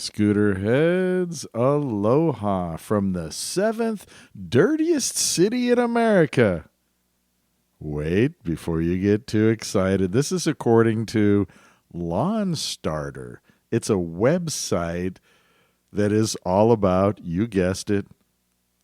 Scooter heads, aloha from the 7th dirtiest city in America. Wait, before you get too excited, this is according to Lawn Starter. It's a website that is all about, you guessed it,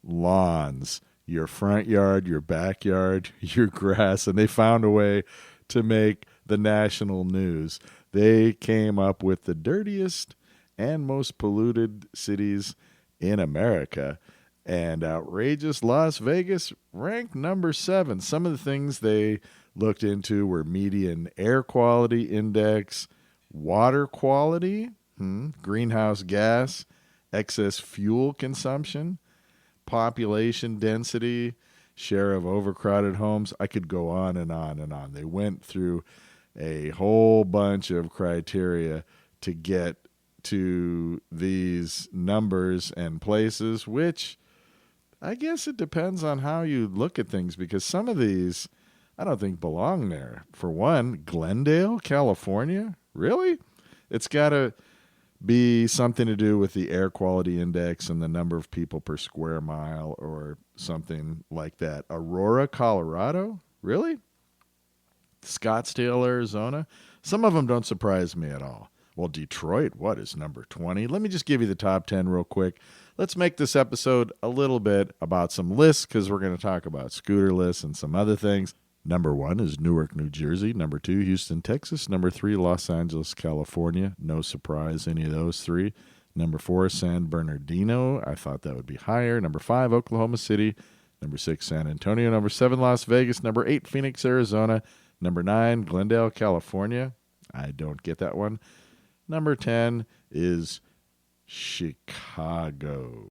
lawns. Your front yard, your backyard, your grass, and they found a way to make the national news. They came up with the dirtiest and most polluted cities in America. And outrageous Las Vegas ranked number 7. Some of the things they looked into were median air quality index, water quality, greenhouse gas, excess fuel consumption, population density, share of overcrowded homes. I could go on and on and on. They went through a whole bunch of criteria to get to these numbers and places, which I guess it depends on how you look at things, because some of these I don't think belong there. For one, Glendale, California? Really? It's got to be something to do with the air quality index and the number of people per square mile or something like that. Aurora, Colorado? Really? Scottsdale, Arizona? Some of them don't surprise me at all. Well, Detroit, what is number 20? Let me just give you the top 10 real quick. Let's make this episode a little bit about some lists, because we're going to talk about scooter lists and some other things. Number 1 is Newark, New Jersey. Number 2, Houston, Texas. Number 3, Los Angeles, California. No surprise, any of those 3. Number 4, San Bernardino. I thought that would be higher. Number 5, Oklahoma City. Number 6, San Antonio. Number 7, Las Vegas. Number 8, Phoenix, Arizona. Number 9, Glendale, California. I don't get that one. Number 10 is Chicago.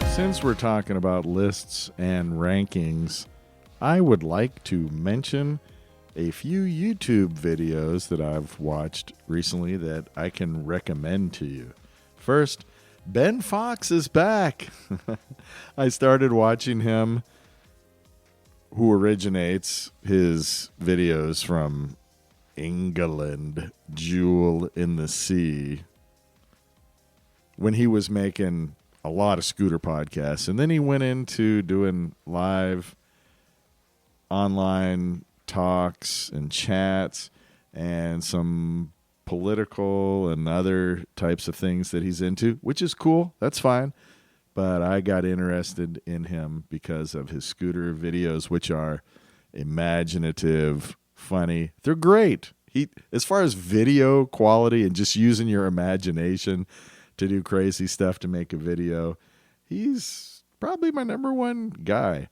Since we're talking about lists and rankings, I would like to mention a few YouTube videos that I've watched recently that I can recommend to you. First, Ben Fox is back. I started watching him, who originates his videos from England, Jewel in the Sea, when he was making a lot of scooter podcasts. And then he went into doing live online talks and chats and some political and other types of things that he's into, which is cool. That's fine. But I got interested in him because of his scooter videos, which are imaginative, funny. They're great. As far as video quality and just using your imagination to do crazy stuff to make a video, he's probably my number one guy.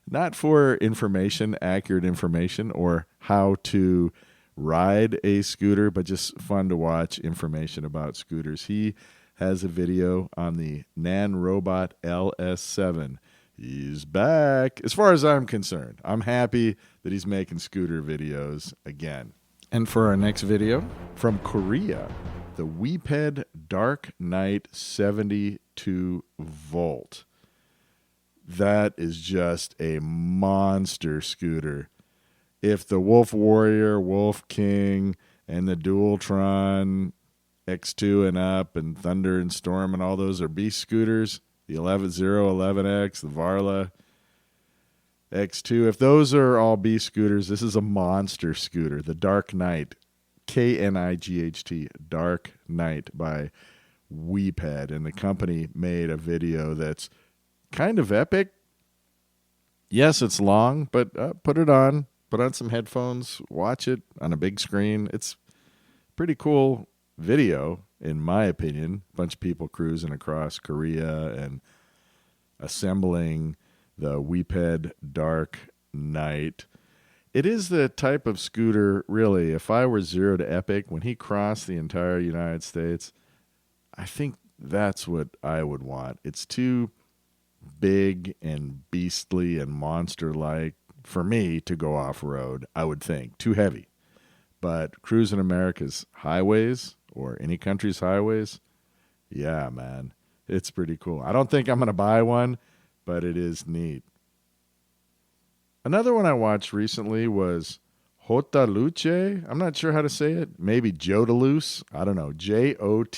Not for information, accurate information, or how to ride a scooter, but just fun to watch information about scooters. He has a video on the Nan Robot LS7. He's back. As far as I'm concerned, I'm happy that he's making scooter videos again. And for our next video, from Korea, the Wipeout Dark Knight 72 Volt. That is just a monster scooter. If the Wolf Warrior, Wolf King, and the Dualtron X2 and up and Thunder and Storm and all those are beast scooters, the 11X, the Varla X2, if those are all beast scooters, this is a monster scooter. The Dark Knight, Knight, Dark Knight by Wipeout, and the company made a video that's kind of epic. Yes, it's long, but put it on. Put on some headphones. Watch it on a big screen. It's pretty cool video, in my opinion. A bunch of people cruising across Korea and assembling the Wipeout Dark Knight. It is the type of scooter, really, if I were Zero to Epic, when he crossed the entire United States, I think that's what I would want. It's too big and beastly and monster-like for me to go off-road, I would think. Too heavy. But cruising America's highways, or any country's highways, yeah, man, it's pretty cool. I don't think I'm going to buy one, but it is neat. Another one I watched recently was Jotaluce. I'm not sure how to say it. Maybe Jotaluce. I don't know. Jotaluce.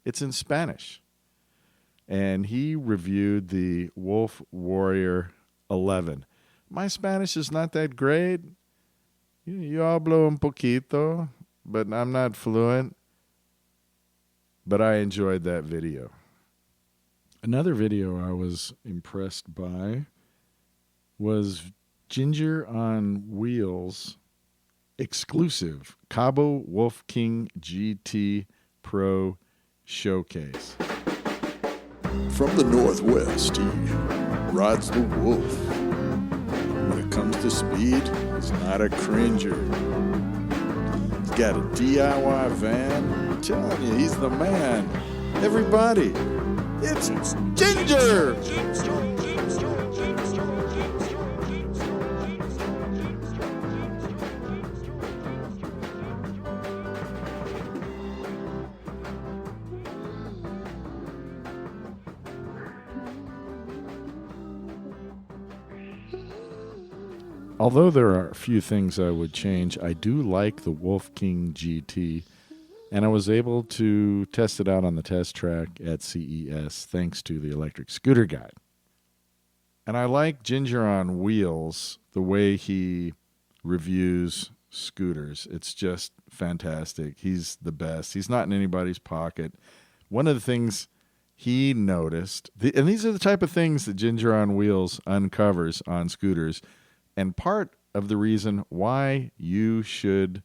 It's in Spanish. And he reviewed the Wolf Warrior 11. My Spanish is not that great. Yo hablo un poquito, but I'm not fluent. But I enjoyed that video. Another video I was impressed by was Ginger on Wheels exclusive Cabo Wolf King GT Pro Showcase. From the Northwest, he rides the wolf. When it comes to speed, he's not a cringer. He's got a DIY van. I'm telling you, he's the man. Everybody, it's Ginger! Although there are a few things I would change, I do like the Wolf King GT, and I was able to test it out on the test track at CES thanks to the Electric Scooter Guide. And I like Ginger on Wheels, the way he reviews scooters. It's just fantastic. He's the best. He's not in anybody's pocket. One of the things he noticed, and these are the type of things that Ginger on Wheels uncovers on scooters, and part of the reason why you should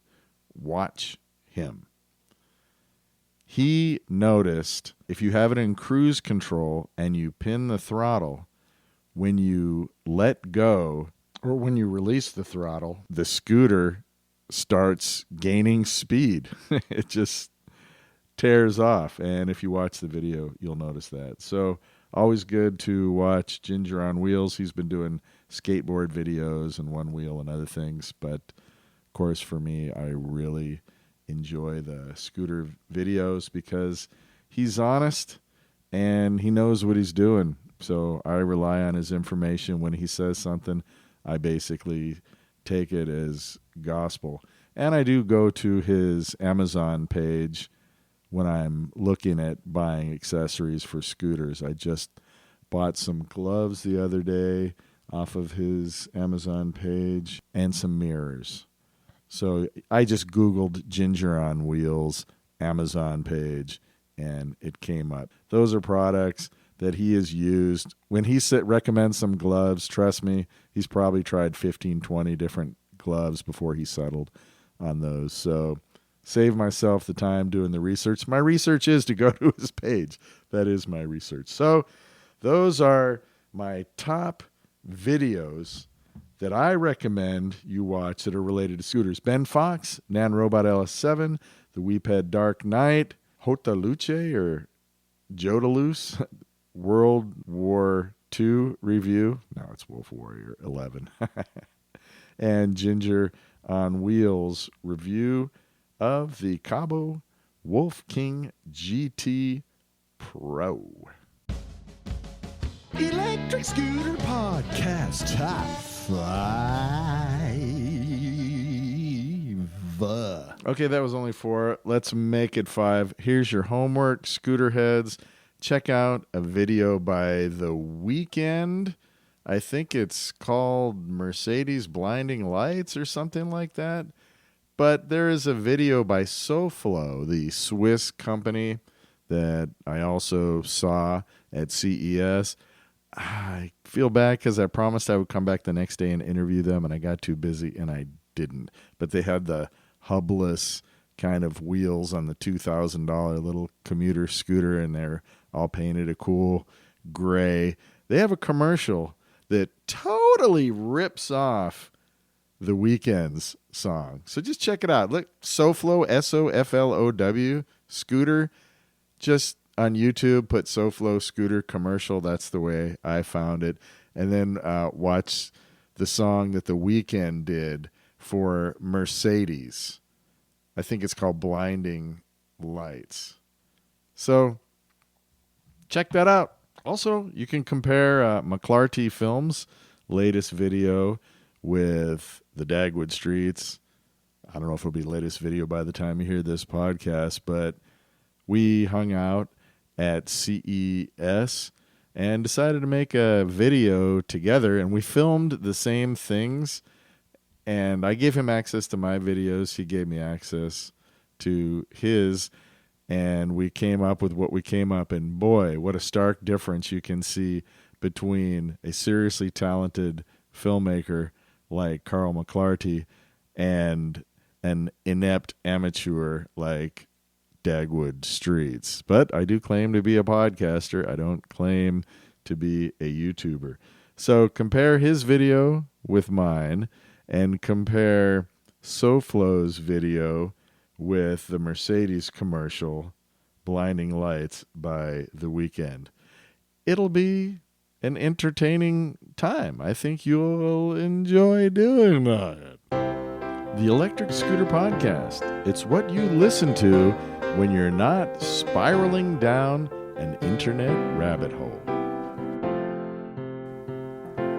watch him. He noticed if you have it in cruise control and you pin the throttle, when you let go or when you release the throttle, the scooter starts gaining speed. It just tears off. And if you watch the video, you'll notice that. So always good to watch Ginger on Wheels. He's been doing skateboard videos and one wheel and other things. But, of course, for me, I really enjoy the scooter videos because he's honest and he knows what he's doing. So I rely on his information. When he says something, I basically take it as gospel. And I do go to his Amazon page when I'm looking at buying accessories for scooters. I just bought some gloves the other day off of his Amazon page and some mirrors. So I just Googled Ginger on Wheels Amazon page and it came up. Those are products that he has used. When he recommends some gloves, trust me, he's probably tried 15, 20 different gloves before he settled on those. So save myself the time doing the research. My research is to go to his page. That is my research. So those are my top videos that I recommend you watch that are related to scooters. Ben Fox, Nan Robot LS7, the Wipeout Dark Knight, Jotaluce or Jotaluce, World War II review. No, it's Wolf Warrior 11. And Ginger on Wheels review of the Cabo Wolf King GT Pro. Electric Scooter Podcast Top 5. Okay, that was only 4. Let's make it 5. Here's your homework, scooter heads. Check out a video by The Weeknd. I think it's called Mercedes Blinding Lights or something like that. But there is a video by SoFlo, the Swiss company that I also saw at CES. I feel bad because I promised I would come back the next day and interview them, and I got too busy, and I didn't. But they had the hubless kind of wheels on the $2,000 little commuter scooter, and they're all painted a cool gray. They have a commercial that totally rips off The Weeknd's song. So just check it out. Look, SoFlo, SoFlow, scooter. Just on YouTube, put SoFlo scooter commercial. That's the way I found it. And then watch the song that The Weeknd did for Mercedes. I think it's called Blinding Lights. So check that out. Also, you can compare McClarty Films' latest video with the Dagwood Streets. I don't know if it'll be the latest video by the time you hear this podcast, but we hung out at CES and decided to make a video together, and we filmed the same things, and I gave him access to my videos. He gave me access to his, and we came up with what we came up, and boy, what a stark difference you can see between a seriously talented filmmaker like Carl McClarty and an inept amateur like Dagwood Streets. But I do claim to be a podcaster. I don't claim to be a YouTuber. So compare his video with mine and compare SoFlo's video with the Mercedes commercial Blinding Lights by The Weeknd. It'll be an entertaining time. I think you'll enjoy doing that. The Electric Scooter Podcast. It's what you listen to when you're not spiraling down an internet rabbit hole.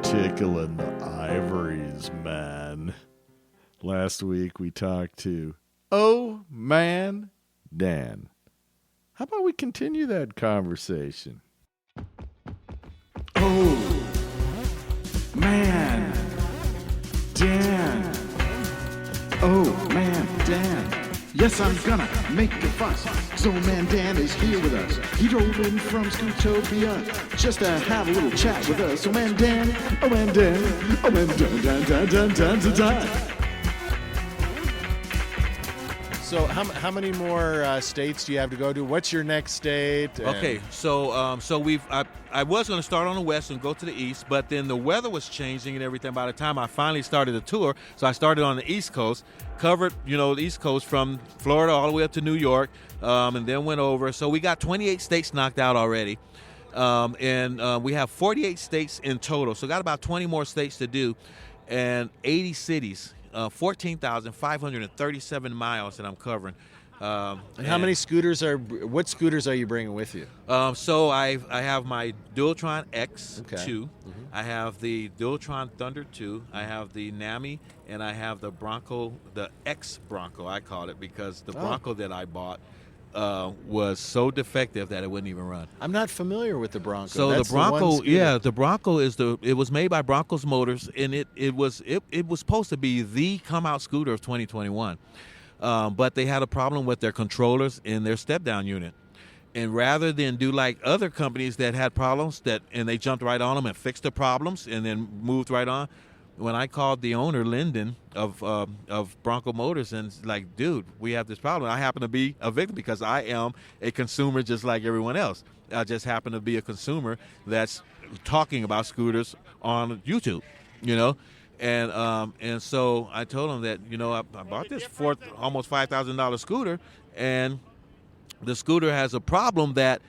Tickling the ivories, man. Last week we talked to Oh Man Dan. How about we continue that conversation? Oh Man Dan. Oh Man Dan. Yes, I'm gonna make a fuss, 'cause old man Dan is here with us. He drove in from Scootopia just to have a little chat with us. Oh man Dan, oh man Dan, oh man Dan. So how many more states do you have to go to? What's your next state? Okay, so I was going to start on the west and go to the east, but then the weather was changing and everything. By the time I finally started the tour, so I started on the East Coast, covered the East Coast from Florida all the way up to New York, and then went over. So we got 28 states knocked out already, and we have 48 states in total. So got about 20 more states to do, and 80 cities. 14,537 miles that I'm covering. And how many scooters what scooters are you bringing with you? So I have my Dualtron X2. Okay. I have the Dualtron Thunder 2. I have the NAMI, and I have the Bronco, the X Bronco, I call it, because the Bronco that I bought was so defective that it wouldn't even run. I'm not familiar with the Bronco. So That's the Bronco, the Bronco it was made by Bronco's Motors, and it was supposed to be the come out scooter of 2021. But they had a problem with their controllers in their step down unit. And rather than do like other companies that had problems and they jumped right on them and fixed the problems and then moved right on, when I called the owner, Lyndon, of Bronco Motors, and like, dude, we have this problem. I happen to be a victim because I am a consumer just like everyone else. I just happen to be a consumer that's talking about scooters on YouTube, And so I told him that, I bought this almost $5,000 scooter, and the scooter has a problem that,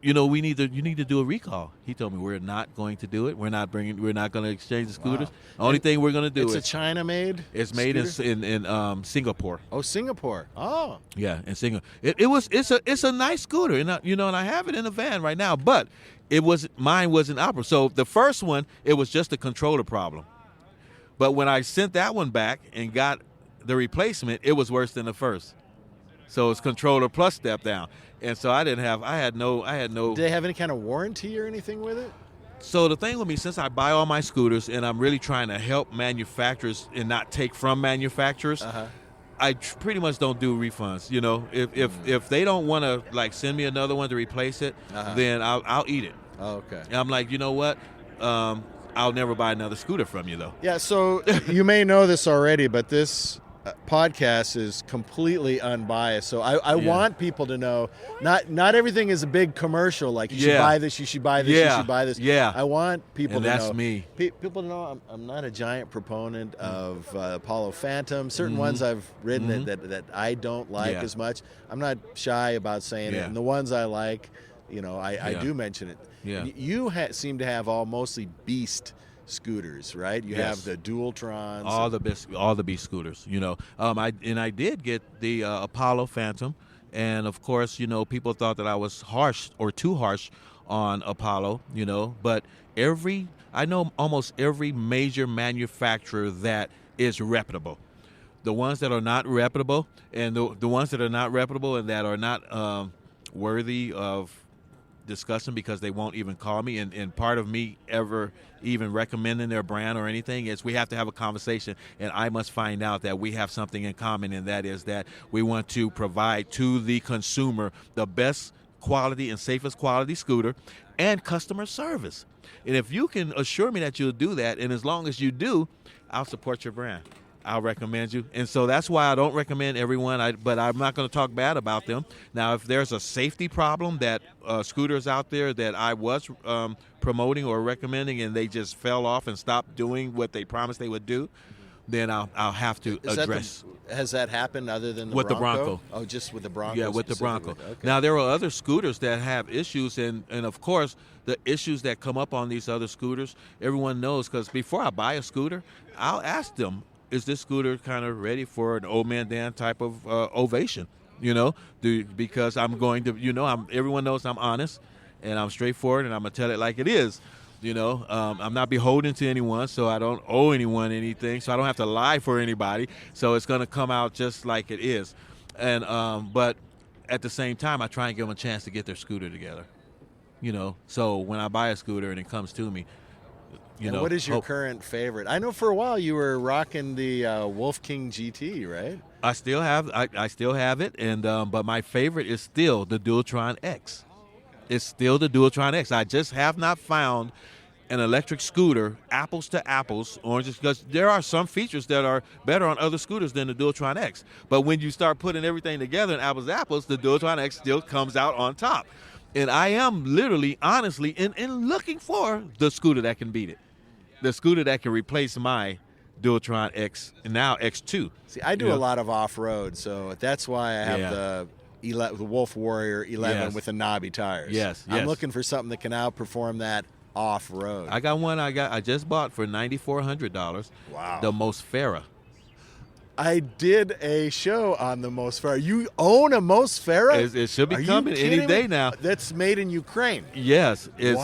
you need to do a recall. He told me we're not going to do it. We're not going to exchange the scooters. Wow. The only thing we're going to do It's a China-made. It's made scooter? in Singapore. Oh, Singapore. Oh. Yeah, in Singapore. It's a nice scooter, and I have it in a van right now. But mine wasn't operable. So the first one, it was just a controller problem. But when I sent that one back and got the replacement, it was worse than the first. So it's controller plus step down. And so I had no. Do they have any kind of warranty or anything with it? So the thing with me, since I buy all my scooters and I'm really trying to help manufacturers and not take from manufacturers, I pretty much don't do refunds. If they don't want to like send me another one to replace it, then I'll eat it. Oh, okay. And I'm like, you know what? I'll never buy another scooter from you, though. Yeah, so you may know this already, but this podcast is completely unbiased. So I want people to know not everything is a big commercial like you should buy this, you should buy this, you should buy this. Yeah. I want people to know. That's me. People to know I'm not a giant proponent of Apollo Phantom. Certain ones I've ridden that I don't like as much. I'm not shy about saying it. And the ones I like, I do mention it. Yeah. You seem to have all mostly beast scooters, right? You have the Dualtrons, all the beast scooters. I did get the Apollo Phantom, and of course, people thought that I was harsh or too harsh on Apollo, but I know almost every major manufacturer that is reputable. The ones that are not reputable, and the ones that are not reputable and that are not worthy of discussing because they won't even call me, and part of me ever even recommending their brand or anything is we have to have a conversation, and I must find out that we have something in common, and that is that we want to provide to the consumer the best quality and safest quality scooter and customer service. And if you can assure me that you'll do that, and as long as you do, I'll support your brand. I'll recommend you. And so that's why I don't recommend everyone, but I'm not going to talk bad about them. Now, if there's a safety problem that scooters out there that I was promoting or recommending and they just fell off and stopped doing what they promised they would do, then I'll have to address. Has that happened other than with Bronco? the Bronco? Oh, just with the Bronco? Yeah, with the Bronco. Okay. Now, there are other scooters that have issues, and of course, the issues that come up on these other scooters, everyone knows, because before I buy a scooter, I'll ask them, is this scooter kind of ready for an old man Dan type of ovation? Because I'm going to, everyone knows I'm honest and I'm straightforward and I'm going to tell it like it is. I'm not beholden to anyone, so I don't owe anyone anything, so I don't have to lie for anybody. So it's going to come out just like it is. And but at the same time, I try and give them a chance to get their scooter together. So when I buy a scooter and it comes to me, what is your current favorite? I know for a while you were rocking the Wolf King GT, right? I still have it, and but my favorite is still the Dualtron X. It's still the Dualtron X. I just have not found an electric scooter, apples to apples, oranges, because there are some features that are better on other scooters than the Dualtron X. But when you start putting everything together in apples to apples, the Dualtron X still comes out on top. And I am literally, honestly, in looking for the scooter that can beat it. The scooter that can replace my Dualtron X and now X2. See, I do a lot of off-road, so that's why I have the Wolf Warrior 11 with the knobby tires. Yes. I'm looking for something that can outperform that off-road. I got one I just bought for $9,400. Wow. The Mosfera. I did a show on the Mosfera. You own a Mosfera? It should be coming any day now. That's made in Ukraine. Yes, it's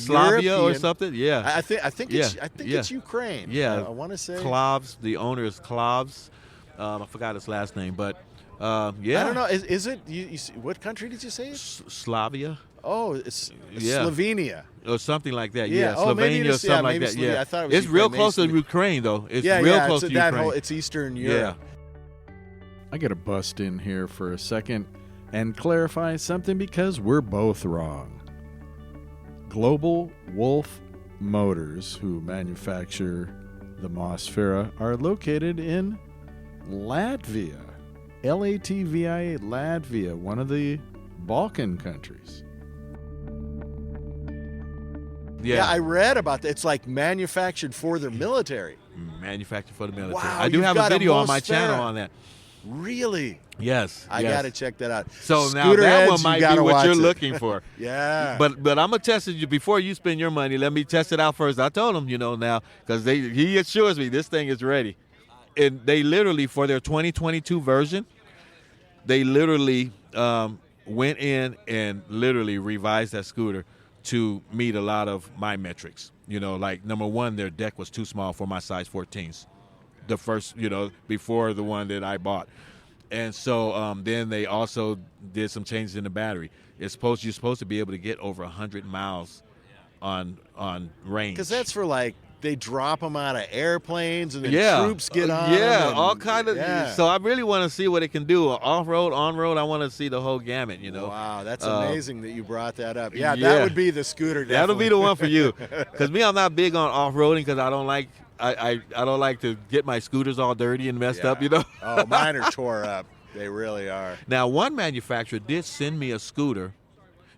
Slavia or something. Yeah, I think it's Ukraine. Yeah, I want to say Klavs. The owner is Klavs. I forgot his last name, but I don't know. Is it? What country did you say? Slavia. Oh, it's Slovenia. Or something like that, Slovenia or something like that. I thought it was it's real close to Ukraine, though. It's close to Ukraine. It's Eastern Europe. I got to bust in here for a second and clarify something because we're both wrong. Global Wolf Motors, who manufacture the Mosfera, are located in Latvia. Latvia, Latvia, one of the Balkan countries. Yeah, I read about that. It's like manufactured for their military. Manufactured for the military. Wow, I do have a video on my channel on that. Really? Yes. I got to check that out. So Scooter now that heads, one might be what you're looking for. Yeah. But I'm going to test it before you spend your money. Let me test it out first. I told him, now, because he assures me this thing is ready. And they literally, for their 2022 version, they literally went in and literally revised that scooter to meet a lot of my metrics. Like number one, their deck was too small for my size 14s. The first, before the one that I bought. And so then they also did some changes in the battery. You're supposed to be able to get over 100 miles on range. Because that's for they drop them out of airplanes and then troops get on them. Yeah, all kind of. Yeah. So I really want to see what it can do. Off-road, on-road, I want to see the whole gamut, Wow, that's amazing that you brought that up. Yeah, that would be the scooter. Definitely. That'll be the one for you. Because I'm not big on off-roading because I don't like I don't like to get my scooters all dirty and messed up, Oh, mine are tore up. They really are. Now, one manufacturer did send me a scooter,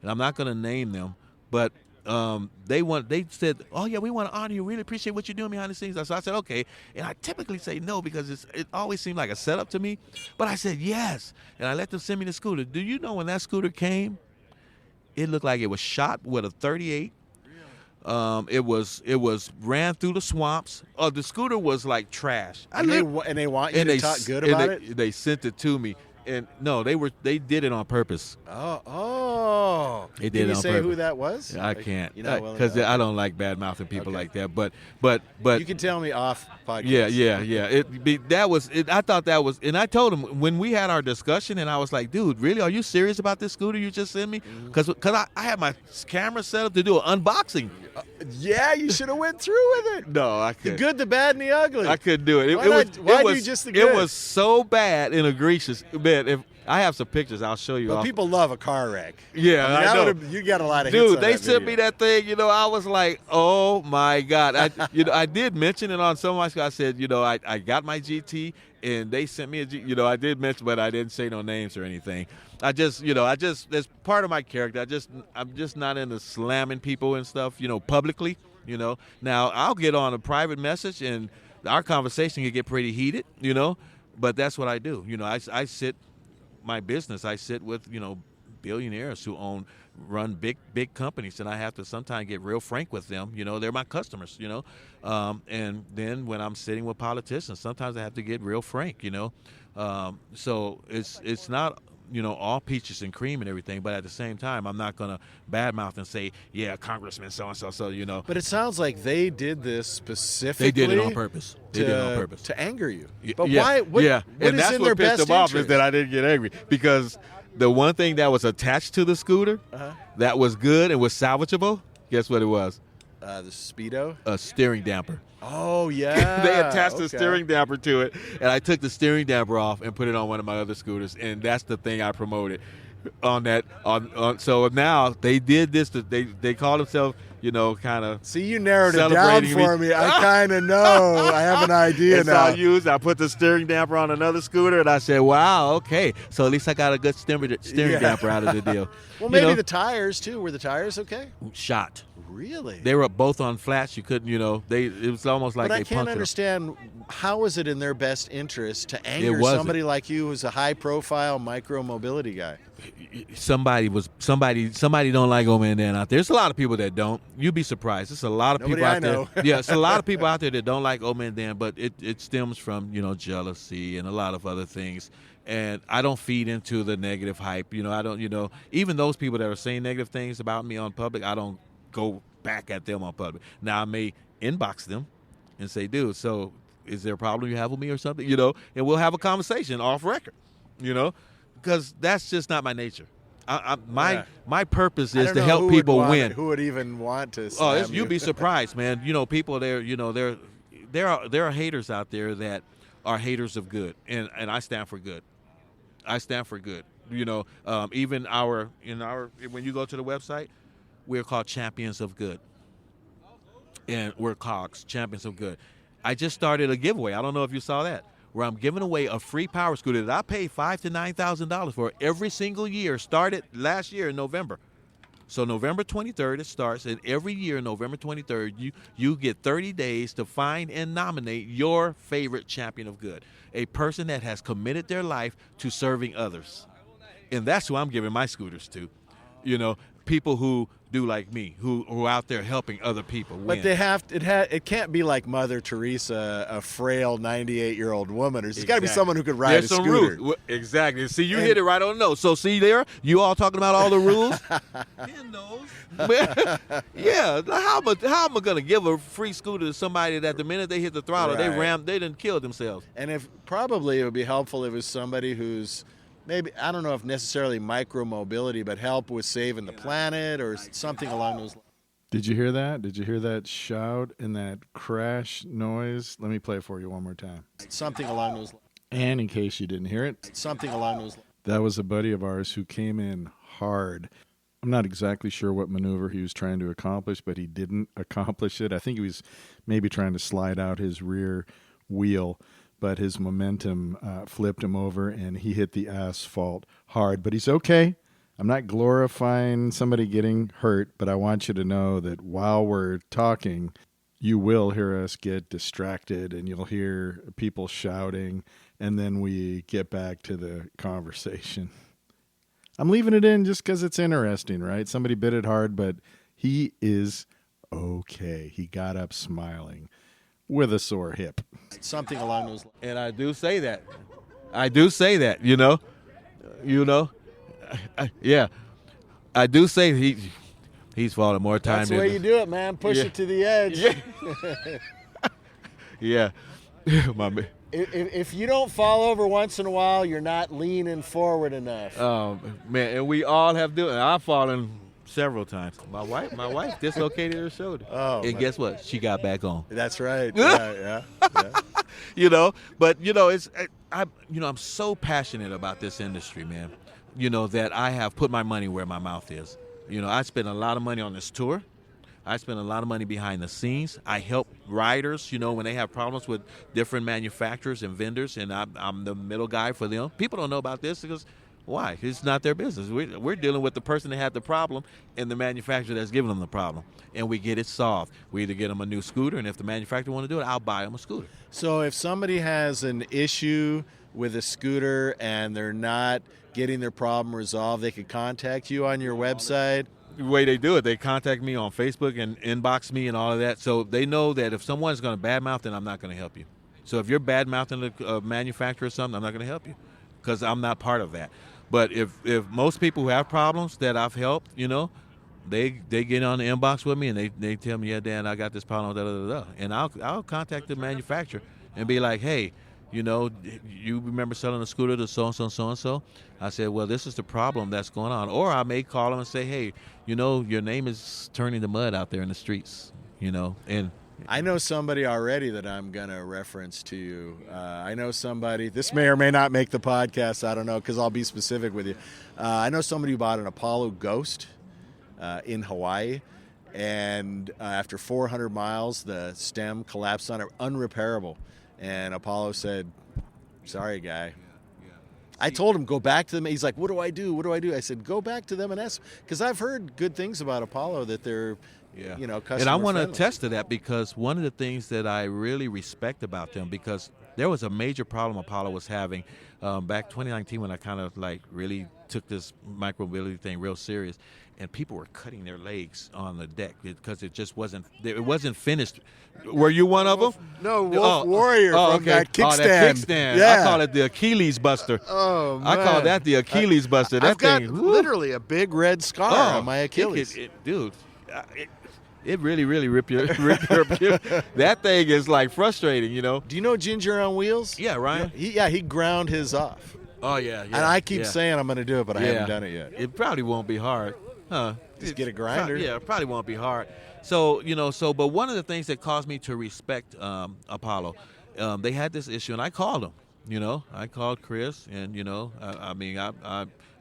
and I'm not going to name them, but they said, oh yeah, we want to honor you. Really appreciate what you're doing behind the scenes. So I said, okay. And I typically say no because it always seemed like a setup to me. But I said yes, and I let them send me the scooter. Do you know when that scooter came? It looked like it was shot with a .38. It was ran through the swamps. The scooter was like trash. And they want you to talk good about it. They sent it to me. And no, they did it on purpose. Oh. They did Can it you on say purpose. who that was? I can't, You know, because I don't like bad mouthing people like that. But you can tell me off podcast. Yeah. I thought that was, and I told him when we had our discussion, and I was like, dude, really, are you serious about this scooter you just sent me? Because I had my camera set up to do an unboxing. Yeah, you should have went through with it. No, I The couldn't. good, the bad, and the ugly. I couldn't do it. Why do just the good? It was so bad and egregious. Man, if I have some pictures, I'll show you. But people love a car wreck. Yeah, I know. You got a lot of hits Dude, on they that sent me video. that thing. I was like, oh my God. I did mention it on some of my shows. I said, I got my GT, and they sent me a G. I did mention, but I didn't say no names or anything. That's part of my character. I'm just not into slamming people and stuff, publicly. Now I'll get on a private message, and our conversation can get pretty heated, but that's what I do. I sit my business. I sit with, billionaires who run big companies, and I have to sometimes get real frank with them. They're my customers, and then when I'm sitting with politicians, sometimes I have to get real frank, so it's not, all peaches and cream and everything, but at the same time, I'm not going to badmouth and say, yeah, Congressman so-and-so, But it sounds like they did this specifically. They did it on purpose. To anger you. But Yeah, why? What and is that's in what their pissed best them off is interest? that I didn't get angry, because the one thing that was attached to the scooter that was good and was salvageable, guess what it was? The Speedo? A steering damper. Oh, yeah. They attached the Okay. steering damper to it, and I took the steering damper off and put it on one of my other scooters, and that's the thing I promoted on that. So now they did this. They call themselves, kind of. See, you narrowed it down Celebrating for me. I kind of know. I have an idea It's now. all used. I put the steering damper on another scooter, and I said, "Wow, okay. So at least I got a good steering damper out of the deal." Well, maybe the tires, too. Were the tires okay? shot. Really? They were both on flats. You couldn't, it was almost like But they I punctured can't them. understand, how is it in their best interest to anger wasn't. somebody like you who's a high-profile micro-mobility guy? Somebody don't like Old Man Dan out there. There's a lot of people that don't. You'd be surprised. There's a lot of Nobody people out I know. there. Yeah, it's a lot of people out there that don't like Old Man Dan, but it stems from, jealousy and a lot of other things. And I don't feed into the negative hype. I don't, even those people that are saying negative things about me on public, I don't go back at them on public. Now I may inbox them and say, dude, so is there a problem you have with me or something? And we'll have a conversation off record, because that's just not my nature. My purpose I is don't to know help who would people want win. it, who would even want to Oh, slam you? you'd be surprised, man. People there, there are haters out there that are haters of good, and I stand for good. I stand for good. Even when you go to the website, we're called Champions of Good, and we're COGS, Champions of Good. I just started a giveaway. I don't know if you saw that, where I'm giving away a free power scooter that I paid $5,000 to $9,000 for every single year. Started last year in November. So November 23rd it starts, and every year November 23rd you get 30 days to find and nominate your favorite champion of good, a person that has committed their life to serving others. And that's who I'm giving my scooters to. People who do like me, who are out there helping other people win. But it can't be like Mother Teresa, a frail 98-year-old woman. It's got to be Exactly. someone who could ride There's a some scooter. rules. Exactly. See, you hit it right on the nose. So see there, you all talking about all the rules? Yeah. How am I gonna give a free scooter to somebody that the minute they hit the throttle, Right. they didn't kill themselves? And probably it would be helpful if it was somebody who's maybe, I don't know if necessarily micro-mobility, but help with saving the planet or something along those lines. Did you hear that? Did you hear that shout and that crash noise? Let me play it for you one more time. Something along those lines. And in case you didn't hear it, Something along those lines. that was a buddy of ours who came in hard. I'm not exactly sure what maneuver he was trying to accomplish, but he didn't accomplish it. I think he was maybe trying to slide out his rear wheel, but his momentum flipped him over, and he hit the asphalt hard. But he's okay. I'm not glorifying somebody getting hurt, but I want you to know that while we're talking, you will hear us get distracted, and you'll hear people shouting, and then we get back to the conversation. I'm leaving it in just because it's interesting, right? Somebody bit it hard, but he is okay. He got up smiling with a sore hip. Something along those lines. And I do say that. You know, yeah. I do say he's fallen more time. That's the way you do it, man. Push it to the edge. Yeah. My man. If you don't fall over once in a while, you're not leaning forward enough. Man, and we all have done. I've fallen several times. My wife dislocated her shoulder. Oh, and guess what? She got back on. That's right. Yeah. You know, but you know, I'm so passionate about this industry, man. You know, that I have put my money where my mouth is. You know, I spent a lot of money on this tour. I spend a lot of money behind the scenes. I help riders, you know, when they have problems with different manufacturers and vendors, and I'm the middle guy for them. People don't know about this because why? It's not their business. We're dealing with the person that had the problem and the manufacturer that's giving them the problem, and we get it solved. We either get them a new scooter, and if the manufacturer want to do it, I'll buy them a scooter. So if somebody has an issue with a scooter and they're not getting their problem resolved, they could contact you on your website. The way they do it, they contact me on Facebook and inbox me and all of that, so they know that if someone's going to badmouth, then I'm not going to help you. So if you're badmouthing a manufacturer or something, I'm not going to help you because I'm not part of that. But if most people who have problems that I've helped, you know, they get on the inbox with me and they tell me, yeah, Dan, I got this problem, da da da da, and I'll contact the manufacturer and be like, hey, you know, you remember selling a scooter to so-and-so? I said, well, this is the problem that's going on. Or I may call them and say, hey, you know, your name is turning to mud out there in the streets, you know. And I know somebody already that I'm going to reference to you. I know somebody, this may or may not make the podcast, I don't know, because I'll be specific with you. I know somebody who bought an Apollo Ghost in Hawaii, and after 400 miles, the stem collapsed on it, unrepairable. And Apollo said, sorry, guy. I told him, go back to them. He's like, what do I do? I said, go back to them and ask. Because I've heard good things about Apollo, that they're, you know, customer And I want to friendly. attest to that because one of the things that I really respect about them, because there was a major problem Apollo was having back 2019 when I kind of like really took this micromobility thing real serious. And people were cutting their legs on the deck because it just wasn't finished. Were you one of them? No, Wolf Warrior from that kickstand. That kickstand. Yeah. I call it the Achilles buster. Oh, man. I call that the Achilles buster. That I've got thing, woo. literally a big red scar on my Achilles. Dude, it really ripped your that thing is like frustrating, you know. Do you know Ginger on Wheels? Yeah, Ryan. He ground his off. Oh yeah. And I keep saying I'm going to do it, but I haven't done it yet. It probably won't be hard. Just get a grinder. It probably won't be hard. So, you know, but one of the things that caused me to respect Apollo, they had this issue, and I called them. You know, I called Chris, and, you know,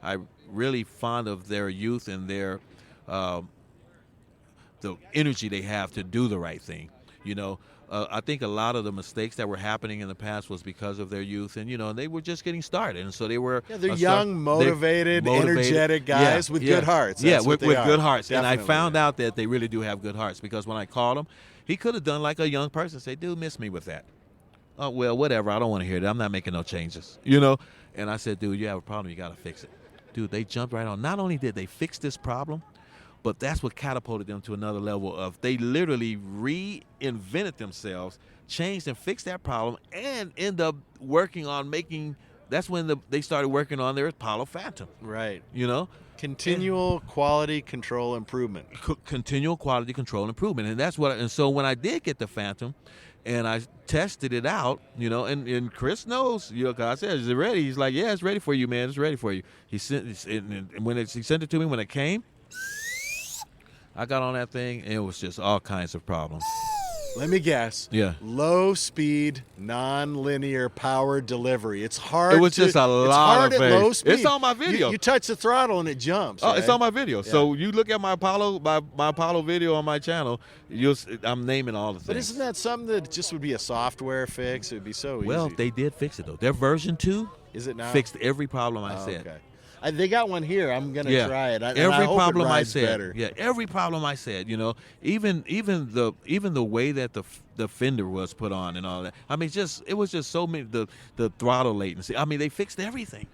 I really fond of their youth and their the energy they have to do the right thing, you know. I think a lot of the mistakes that were happening in the past was because of their youth, and you know they were just getting started, and so they were. Yeah, they're young, motivated, energetic guys with good hearts. That's with good hearts, Definitely. and I found out that they really do have good hearts because when I called him, he could have done like a young person, say, "Dude, miss me with that." Oh well, whatever. I don't want to hear that. I'm not making no changes, you know. And I said, "Dude, you have a problem. You got to fix it." Dude, they jumped right on. Not only did they fix this problem, but that's what catapulted them to another level of they literally reinvented themselves, changed and fixed that problem, and end up working on making. That's when they started working on their Apollo Phantom. Right. You know, continual quality control improvement. Continual quality control improvement, and that's what. And so when I did get the Phantom, and I tested it out, you know, and Chris knows, you know, 'cause I said, "Is it ready?" He's like, "Yeah, it's ready for you, man. It's ready for you." He sent he sent it to me when it came. I got on that thing, and it was just all kinds of problems. Let me guess. Yeah. Low speed, non-linear power delivery. It's hard. It was just a lot of at things. low speed. It's on my video. You touch the throttle and it jumps. Oh, right? it's on my video. Yeah. So you look at my Apollo video on my channel. I'm naming all the things. But isn't that something that just would be a software fix? It would be so easy. Well, they did fix it though. Their version 2 is it now? Fixed every problem I said. Okay. They got one here. I'm gonna try it. Every problem I said. Better. Yeah, every problem I said. You know, even the way that the fender was put on and all that. I mean, it was just so many the throttle latency. I mean, they fixed everything.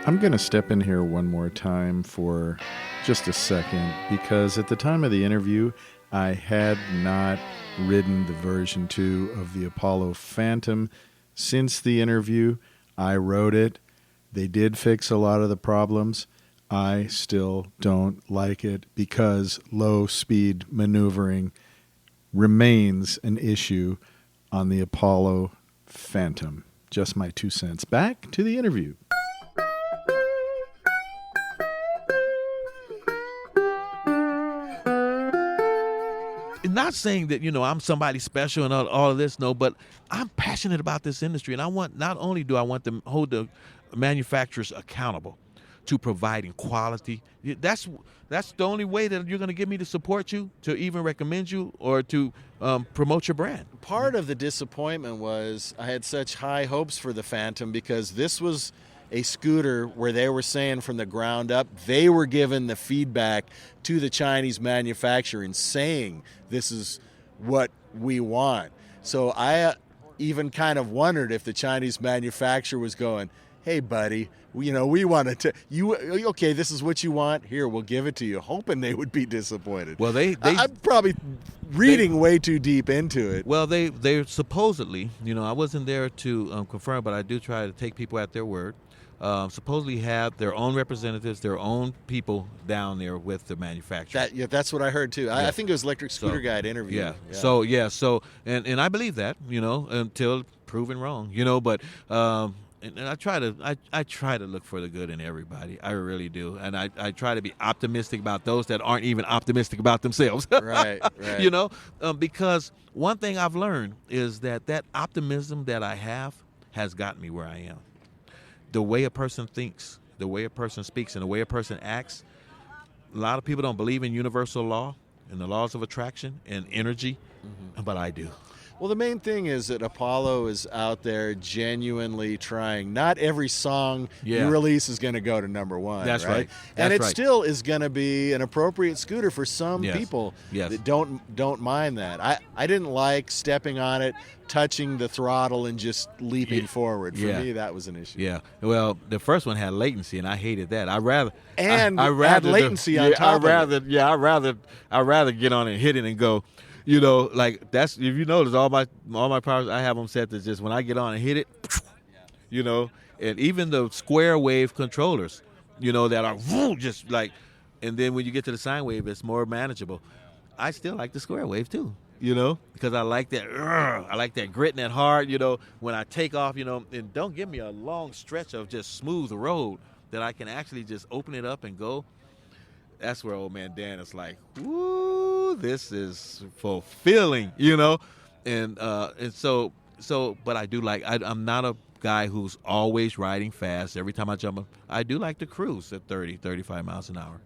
I'm going to step in here one more time for just a second because at the time of the interview, I had not ridden the version 2 of the Apollo Phantom since the interview. I rode it. They did fix a lot of the problems. I still don't like it because low speed maneuvering remains an issue on the Apollo Phantom. Just my 2 cents. Back to the interview. Not saying that, I'm somebody special and all of this, no, but I'm passionate about this industry, and not only do I want to hold the manufacturers accountable to providing quality. That's the only way that you're going to get me to support you, to even recommend you, or to promote your brand. Part of the disappointment was I had such high hopes for the Phantom because this was a scooter where they were saying from the ground up, they were giving the feedback to the Chinese manufacturer and saying, this is what we want. So I even kind of wondered if the Chinese manufacturer was going, hey, buddy, we wanted to, okay, this is what you want. Here, we'll give it to you, hoping they would be disappointed. Well, I'm probably reading way too deep into it. Well, they supposedly, I wasn't there to confirm, but I do try to take people at their word. Supposedly have their own representatives, their own people down there with the manufacturer. That's what I heard too. I think it was Electric Scooter Guide interview. Yeah. So and I believe that, until proven wrong, but and I try to look for the good in everybody. I really do, and I try to be optimistic about those that aren't even optimistic about themselves. Right. Because one thing I've learned is that optimism that I have has gotten me where I am. The way a person thinks, the way a person speaks, and the way a person acts. A lot of people don't believe in universal law and the laws of attraction and energy, but I do. Well, the main thing is that Apollo is out there genuinely trying. Not every song you release is going to go to number one. That's right. And it still is going to be an appropriate scooter for some people that don't mind that. I didn't like stepping on it, touching the throttle, and just leaping forward. For me, that was an issue. Yeah. Well, the first one had latency, and I hated that. I rather had latency on top of it. Yeah, I'd rather get on and hit it and go. That's, if you notice, all my powers, I have them set to just when I get on and hit it, and even the square wave controllers, that are just like, and then when you get to the sine wave, it's more manageable. I still like the square wave too, because I like that grit and that hard, when I take off, and don't give me a long stretch of just smooth road that I can actually just open it up and go. That's where old man Dan is like, woo, this is fulfilling, and so, but I do like, I'm not a guy who's always riding fast. Every time I jump, I do like to cruise at 30, 35 miles an hour,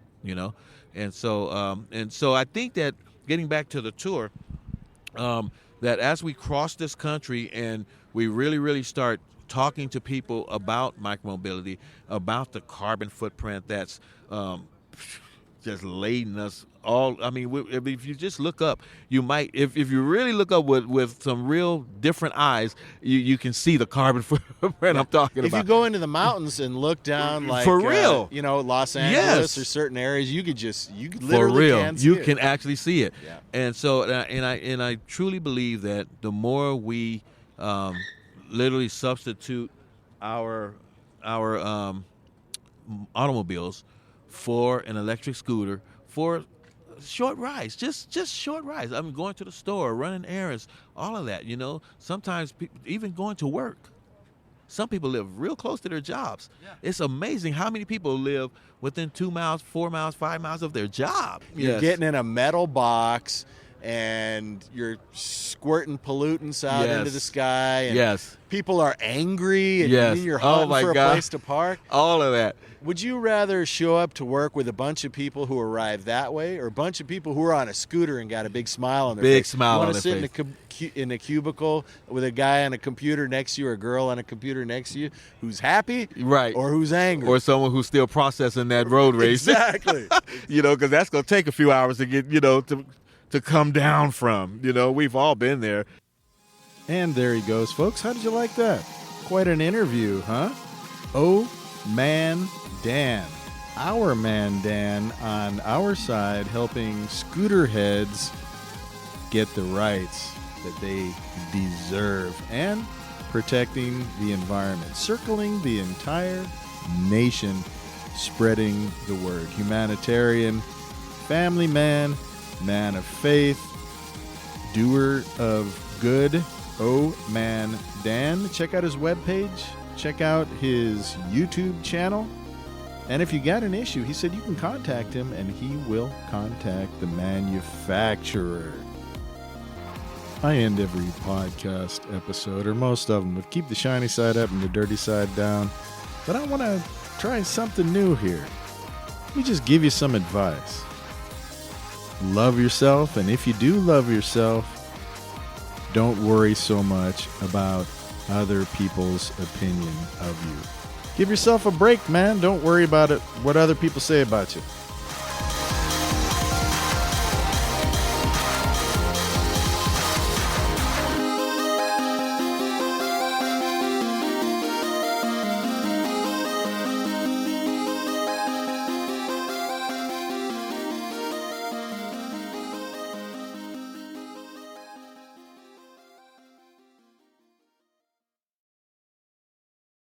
and so I think that getting back to the tour, that as we cross this country and we really, really start talking to people about micromobility, about the carbon footprint that's, just laden us all. I mean, if you just look up, you might, if you really look up with some real different eyes, you can see the carbon footprint I'm talking about. If you go into the mountains and look down, like for real, Los Angeles or certain areas, you literally can see it. Can actually see it. Yeah. And so, and I truly believe that the more we literally substitute our automobiles for an electric scooter for short rides, just short rides. I mean, going to the store, running errands, all of that, Sometimes people, even going to work. Some people live real close to their jobs. Yeah. It's amazing how many people live within 2 miles, 4 miles, 5 miles of their job. You're getting in a metal box and you're squirting pollutants out into the sky. And people are angry and you're hunting for a place to park. All of that. Would you rather show up to work with a bunch of people who arrive that way, or a bunch of people who are on a scooter and got a big smile on their face? Big smile on their face. You want to sit in a cubicle with a guy on a computer next to you or a girl on a computer next to you who's happy, right, or who's angry, or someone who's still processing that road race? Exactly. Because that's going to take a few hours to get, to come down from. We've all been there. And there he goes, folks. How did you like that? Quite an interview, huh? Oh, man, Dan. Our man Dan on our side helping scooter heads get the rights that they deserve, and protecting the environment, circling the entire nation, spreading the word. Humanitarian, family man, man of faith, doer of good, oh man Dan. Check out his webpage, check out his YouTube channel, and if you got an issue, he said you can contact him and he will contact the manufacturer. I end every podcast episode, or most of them, with keep the shiny side up and the dirty side down. But I want to try something new here. Let me just give you some advice. Love yourself, and if you do love yourself, don't worry so much about other people's opinion of you. Give yourself a break, man. Don't worry about it, what other people say about you.